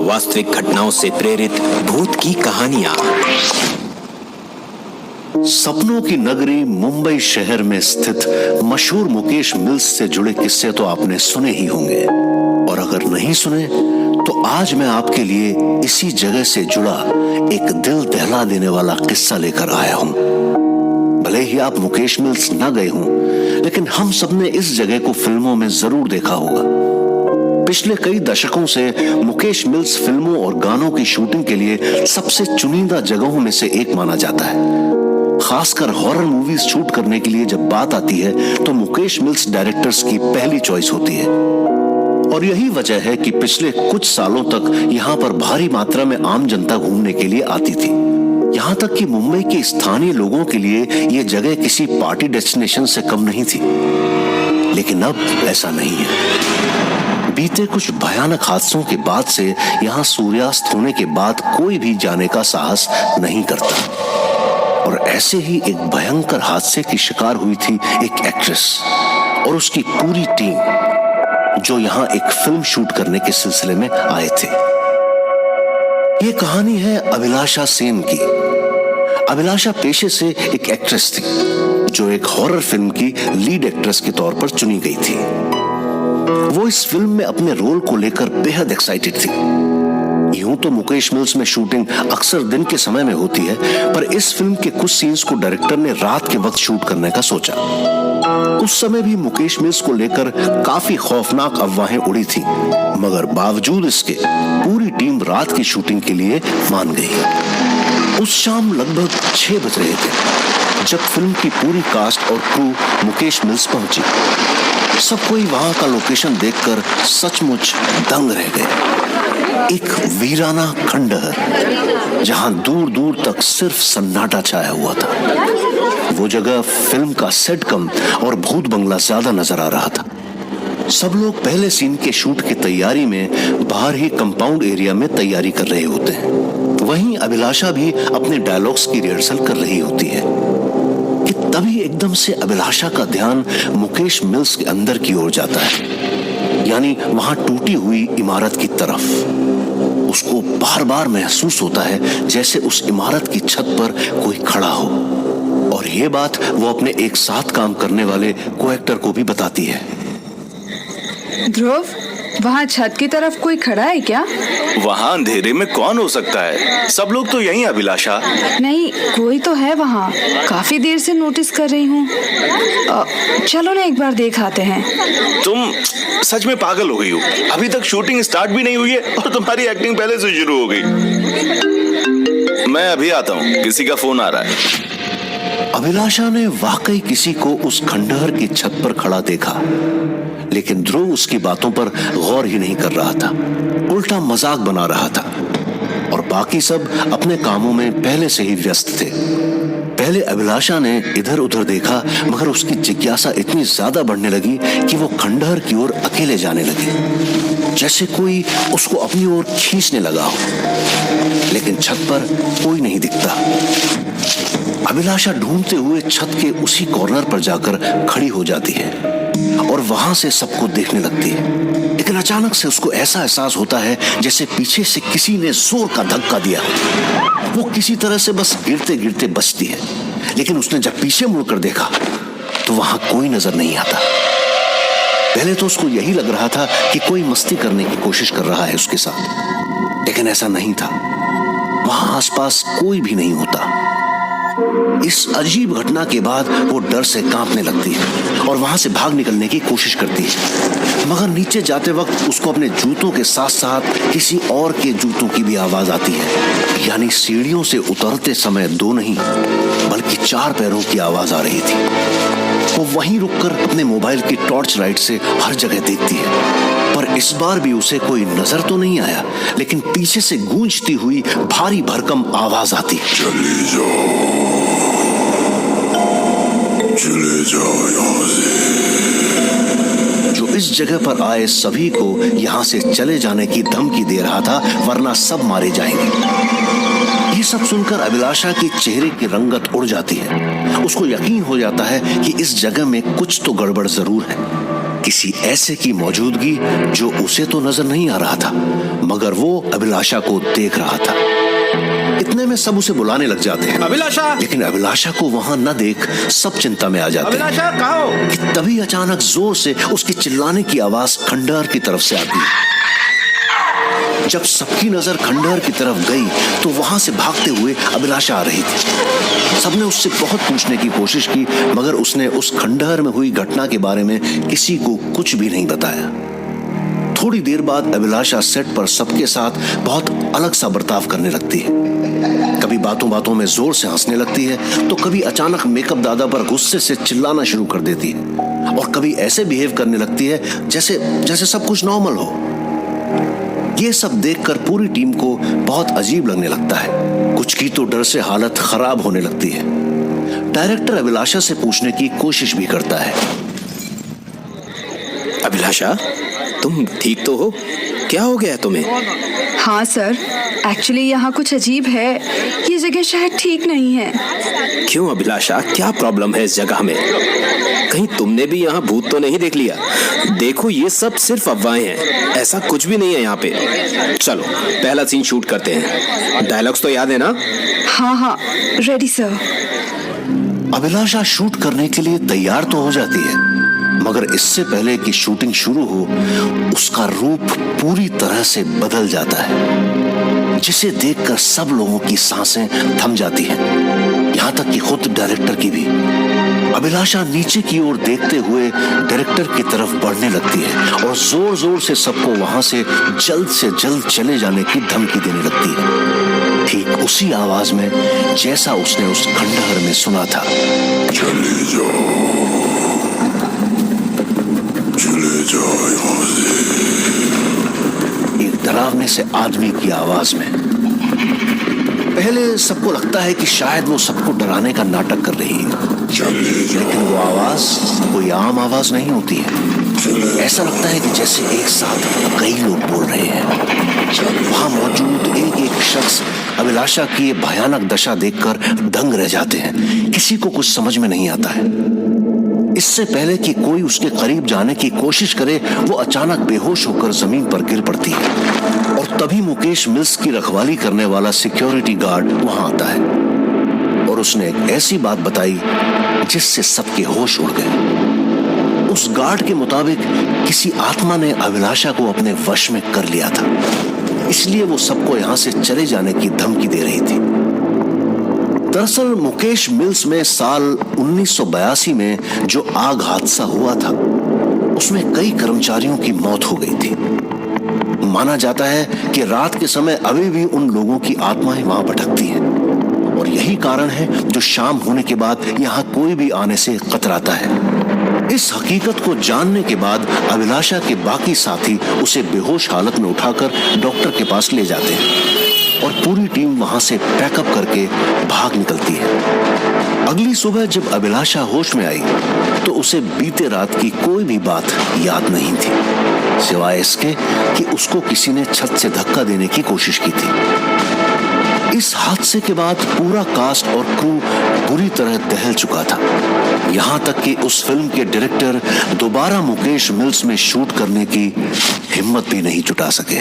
वास्तविक घटनाओं से प्रेरित भूत की कहानियां। सपनों की नगरी मुंबई शहर में स्थित मशहूर मुकेश मिल्स से जुड़े किस्से तो आपने सुने ही होंगे, और अगर नहीं सुने तो आज मैं आपके लिए इसी जगह से जुड़ा एक दिल दहला देने वाला किस्सा लेकर आया हूं। भले ही आप मुकेश मिल्स ना गए हों, लेकिन हम सबने इस जगह को फिल्मों में जरूर देखा होगा। पिछले कई दशकों से मुकेश मिल्स फिल्मों और गानों की शूटिंग के लिए सबसे चुनिंदा जगहों में से एक माना जाता है। खासकर हॉरर मूवीज शूट करने के लिए जब बात आती है तो मुकेश मिल्स डायरेक्टर्स की पहली चॉइस होती है। और यही वजह है कि पिछले कुछ सालों तक यहाँ पर भारी मात्रा में आम जनता घूमने के लिए आती थी। यहाँ तक कि मुंबई के स्थानीय लोगों के लिए यह जगह किसी पार्टी डेस्टिनेशन से कम नहीं थी। लेकिन अब ऐसा नहीं है। बीते कुछ भयानक हादसों के बाद से यहाँ सूर्यास्त होने के बाद कोई भी जाने का साहस नहीं करता। और ऐसे ही एक भयंकर हादसे की शिकार हुई थी एक एक्ट्रेस और उसकी पूरी टीम, जो यहाँ एक फिल्म शूट करने के सिलसिले में आए थे। ये कहानी है अभिलाषा सेन की। अभिलाषा पेशे से एक एक्ट्रेस थी, जो एक हॉरर फिल्म की लीड एक्ट्रेस के तौर पर चुनी गई थी। वो इस फिल्म में अपने रोल को लेकर बेहद एक्साइटेड थी। यूं तो मुकेश मिल्स में शूटिंग अक्सर दिन के समय में होती है, पर इस फिल्म के कुछ सीन्स को डायरेक्टर ने रात के वक्त शूट करने का सोचा। उस समय भी मुकेश मिल्स को लेकर काफी खौफनाक अफवाहें उड़ी थी, मगर बावजूद इसके पूरी टीम रात की शूटिंग के लिए मान गई। उस शाम लगभग 6 बज रहे थे जब फिल्म की पूरी कास्ट और क्रू मुकेश मिल्स पहुंची। सब कोई वहां का लोकेशन देखकर सचमुच दंग रह गए। एक वीराना खंडहर, जहां दूर दूर तक सिर्फ सन्नाटा छाया हुआ था। वो जगह फिल्म का सेट कम और भूत बंगला ज्यादा नजर आ रहा था। सब लोग पहले सीन के शूट की तैयारी में बाहर ही कंपाउंड एरिया में तैयारी कर रहे होते हैं। वहीं अभिलाषा भी अपने डायलॉग्स की रिहर्सल कर रही होती है कि तभी एकदम से अभिलाषा का ध्यान मुकेश मिल्स के अंदर की ओर जाता है, यानी वहां टूटी हुई इमारत की तरफ। उसको बार बार महसूस होता है जैसे उस इमारत की छत पर कोई खड़ा हो, और ये बात वो अपने एक साथ काम करने वाले को एक्टर को भी बताती है। ध्रुव, वहाँ छत की तरफ कोई खड़ा है क्या? वहाँ अंधेरे में कौन हो सकता है? सब लोग तो यहीं। अभिलाषा, नहीं, कोई तो है वहाँ। काफी देर से नोटिस कर रही हूँ। चलो ना एक बार देख आते हैं। तुम सच में पागल हो गई हो। अभी तक शूटिंग स्टार्ट भी नहीं हुई है और तुम्हारी एक्टिंग पहले से शुरू हो गई। मैं अभी आता हूँ, किसी का फोन आ रहा है। अभिलाषा ने वाकई किसी को उस खंडहर की छत पर खड़ा देखा, लेकिन ध्रुव उसकी बातों पर गौर ही नहीं कर रहा था, उल्टा मजाक बना रहा था। और बाकी सब अपने कामों में पहले से ही व्यस्त थे। पहले अभिलाषा ने इधर उधर देखा, मगर उसकी जिज्ञासा इतनी ज्यादा बढ़ने लगी कि वो खंडहर की ओर अकेले जाने लगे, जैसे कोई उसको अपनी ओर खींचने लगा हो। लेकिन छत पर कोई नहीं दिखता। अभिलाषा ढूंढते हुए छत के उसी कॉर्नर पर जाकर खड़ी हो जाती है और वहां से सबको देखने लगती है। लेकिन अचानक से उसको ऐसा एहसास होता है जैसे पीछे से किसी ने जोर का धक्का दिया। वो किसी तरह से बस गिरते गिरते बचती है, लेकिन उसने जब पीछे मुड़कर देखा तो वहां कोई नजर नहीं आता। पहले तो उसको यही लग रहा था कि कोई मस्ती करने की कोशिश कर रहा है उसके साथ, लेकिन ऐसा नहीं था। वहां आसपास कोई भी नहीं होता। इस अजीब घटना के बाद वो डर से कांपने लगती है और वहां से भाग निकलने की कोशिश करती है, मगर नीचे जाते वक्त उसको अपने जूतों के साथ साथ किसी और के जूतों की भी आवाज आती है। यानी सीढ़ियों से उतरते समय 2 नहीं बल्कि 4 पैरों की आवाज आ रही थी। वो वहीं रुककर अपने मोबाइल की टॉर्च लाइट से हर जगह देखती है, पर इस बार भी उसे कोई नजर तो नहीं आया। लेकिन पीछे से गूंजती हुई भारी भरकम आवाज आती है, चले जाओ यहाँ से। जो इस जगह पर आए सभी को यहाँ से चले जाने की धमकी दे रहा था, वरना सब मारे जाएंगे। ये सब सुनकर अभिलाषा के चेहरे की रंगत उड़ जाती है। उसको यकीन हो जाता है कि इस जगह में कुछ तो गड़बड़ जरूर है। किसी ऐसे की मौजूदगी जो उसे तो नजर नहीं आ रहा था, मगर वो अभिलाषा को देख रहा था। इतने में सब उसे बुलाने लग जाते हैं। अभिलाषा! लेकिन अभिलाषा को वहां न देख सब चिंता में आ जाते हैं। अभिलाषा, कहाँ हो? कि तभी अचानक जोर से उसकी चिल्लाने की आवाज खंडहर की तरफ से आती है। जब सबकी नजर खंडहर की तरफ गई तो वहां से भागते हुए अभिलाषा आ रही थी। सबने उससे बहुत पूछने की कोशिश की, मगर उसने उस खंडहर में हुई घटना के बारे में किसी को कुछ भी नहीं बताया। थोड़ी देर बाद अभिलाषा सेट पर सबके साथ बहुत अलग सा बर्ताव करने लगती है। कभी बातों बातों में जोर से हंसने लगती है, तो कभी अचानक मेकअप दादा पर गुस्से से चिल्लाना शुरू कर देती है, और कभी ऐसे बिहेव करने लगती है जैसे सब कुछ नॉर्मल हो। ये सब देखकर पूरी टीम को बहुत अजीब लगने लगता है। कुछ की तो डर से हालत खराब होने लगती है। डायरेक्टर अभिलाषा से पूछने की कोशिश भी करता है। अभिलाषा, तुम ठीक तो हो? क्या हो गया तुम्हें? हाँ सर, एक्चुअली यहाँ कुछ अजीब है। ये जगह शायद ठीक नहीं है। क्यों अभिलाषा, क्या प्रॉब्लम है इस जगह में? कहीं तुमने भी यहाँ भूत तो नहीं देख लिया? देखो, ये सब सिर्फ अफवाहें हैं, ऐसा कुछ भी नहीं है यहाँ पे। चलो पहला सीन शूट करते हैं। डायलॉग्स तो याद है ना? हाँ, रेडी सर। अभिलाषा शूट करने के लिए तैयार तो हो जाती है, मगर इससे पहले कि शूटिंग शुरू हो, उसका रूप पूरी तरह से बदल जाता है, जिसे देखकर सब लोगों की सांसें थम जाती हैं, यहाँ तक कि खुद डायरेक्टर की भी। अभिलाषा नीचे की ओर देखते हुए डायरेक्टर की तरफ बढ़ने लगती है और जोर जोर से सबको वहां से जल्द चले जाने की धमकी देने लगती है, ठीक उसी आवाज में जैसा उसने उस खंडहर में सुना था। चले जाओ यहाँ से। एक डरावने से आदमी की आवाज में। पहले सबको लगता है कि शायद वो सबको डराने का नाटक कर रही है, लेकिन वो आवाज कोई आम आवाज नहीं होती है। ऐसा लगता है कि जैसे एक साथ कई लोग बोल रहे हैं। वहां मौजूद एक शख्स अभिलाषा की ये भयानक दशा देखकर दंग रह जाते हैं। किसी को कुछ समझ में नहीं आता है। इससे पहले कि कोई उसके करीब जाने की कोशिश करे, वो अचानक बेहोश होकर जमीन पर गिर पड़ती है, और तभी मुकेश मिल्स की रखवाली करने वाला सिक्योरिटी गार्ड वहां आता है, और उसने एक ऐसी बात बताई जिससे सबके होश उड़ गए। उस गार्ड के मुताबिक किसी आत्मा ने अभिलाषा को अपने वश में कर लिया था, इसलिए वो सबको यहां से चले जाने की धमकी दे रही थी। दरअसल मुकेश मिल्स में साल 1982 में जो आग हादसा हुआ था, उसमें कई कर्मचारियों की मौत हो गई थी। माना जाता है कि रात के समय अभी भी उन लोगों की आत्माएं वहां भटकती हैं, और यही कारण है जो शाम होने के बाद यहाँ कोई भी आने से कतराता है। इस हकीकत को जानने के बाद अभिलाषा के बाकी साथी उसे बेहोश हालत में उठाकर डॉक्टर के पास ले जाते हैं, और पूरी टीम वहां से पैकअप करके भाग निकलती है। अगली सुबह जब अभिलाषा होश में आई तो उसे बीते रात की कोई भी बात याद नहीं थी, सिवाय इसके कि उसको किसी ने छत से धक्का देने की कोशिश की थी। इस हादसे के बाद पूरा कास्ट और क्रू बुरी तरह दहल चुका था, यहाँ तक कि उस फिल्म के डायरेक्टर दोबारा मुकेश मिल्स में शूट करने की हिम्मत भी नहीं जुटा सके।